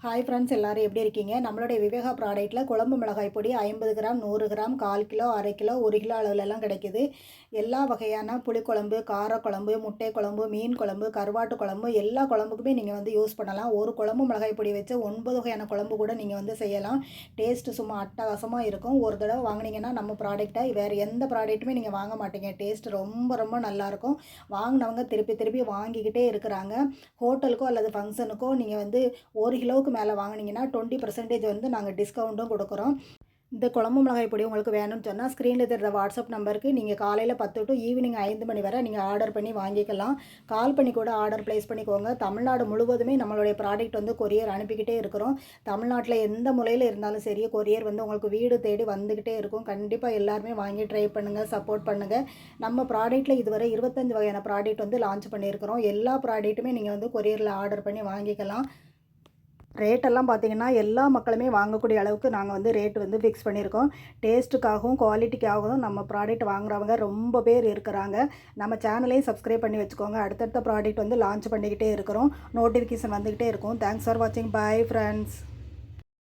Hi friends, எல்லோரும் எப்படி இருக்கீங்க? நம்மளுடைய விவேகா ப்ராடக்ட்டில் குழம்பு மிளகாய் பொடி 50 கிராம், 100 கிராம், 1/4 கிலோ, அரை கிலோ, 1 கிலோ அளவுலலாம் கிடைக்கிது. எல்லா வகையான புளிக்குழம்பு, காரக்குழம்பு, முட்டை குழம்பு, மீன் குழம்பு, கருவாட்டு குழம்பு எல்லா குழம்புக்குமே நீங்கள் வந்து யூஸ் பண்ணலாம். ஒரு குழம்பு மிளகாய் பொடி வச்சு 9 வகையான குழம்பு கூட நீங்கள் வந்து செய்யலாம். டேஸ்ட்டு சும்மா அட்டகாசமாக இருக்கும். ஒரு தடவை வாங்கினீங்கன்னா நம்ம ப்ராடக்ட்டை வேறு எந்த ப்ராடக்ட்டுமே நீங்கள் வாங்க மாட்டீங்க. டேஸ்ட் ரொம்ப ரொம்ப நல்லாயிருக்கும். வாங்கினவங்க திருப்பி திருப்பி வாங்கிக்கிட்டே இருக்கிறாங்க. ஹோட்டலுக்கோ அல்லது ஃபங்க்ஷனுக்கோ நீங்கள் வந்து 1 கிலோவுக்கு மேலே வாங்கினீங்கன்னா 20% வந்து நாங்கள் டிஸ்கவுண்ட்டும் கொடுக்குறோம். இந்த குழம்பு மிளகாய் பொடி உங்களுக்கு வேணும்னு சொன்னால் ஸ்க்ரீனில் தெரிகிற வாட்ஸ்அப் நம்பருக்கு நீங்கள் காலையில் 10 டு ஈவினிங் 5 மணி வரை நீங்கள் ஆர்டர் பண்ணி வாங்கிக்கலாம். கால் பண்ணி கூட ஆர்டர் ப்ளேஸ் பண்ணிக்கோங்க. தமிழ்நாடு முழுவதுமே நம்மளுடைய ப்ராடக்ட் வந்து கொரியர் அனுப்பிக்கிட்டே இருக்கிறோம். தமிழ்நாட்டில் எந்த மூலையில் இருந்தாலும் சரி, கொரியர் வந்து உங்களுக்கு வீடு தேடி வந்துக்கிட்டே இருக்கும். கண்டிப்பாக எல்லாருமே வாங்கி ட்ரை பண்ணுங்கள், சப்போர்ட் பண்ணுங்கள். நம்ம ப்ராடக்ட்டில் இதுவரை 25 வகையான ப்ராடக்ட் வந்து லான்ச் பண்ணியிருக்கிறோம். எல்லா ப்ராடக்ட்டுமே நீங்கள் வந்து கொரியரில் ஆர்டர் பண்ணி வாங்கிக்கலாம். ரேட்டெல்லாம் பார்த்திங்கன்னா எல்லா மக்களுமே வாங்கக்கூடிய அளவுக்கு நாங்கள் வந்து ரேட்டு வந்து ஃபிக்ஸ் பண்ணியிருக்கோம். டேஸ்ட்டுக்காகவும் குவாலிட்டிக்காகவும் நம்ம ப்ராடக்ட் வாங்குறவங்க ரொம்ப பேர் இருக்கிறாங்க. நம்ம சேனலையும் சப்ஸ்கிரைப் பண்ணி வச்சுக்கோங்க. அடுத்தடுத்த ப்ராடக்ட் வந்து லான்ச் பண்ணிக்கிட்டே இருக்கிறோம். நோட்டிஃபிகேஷன் வந்துக்கிட்டே இருக்கும். தேங்க்ஸ் ஃபார் வாட்சிங். Bye friends.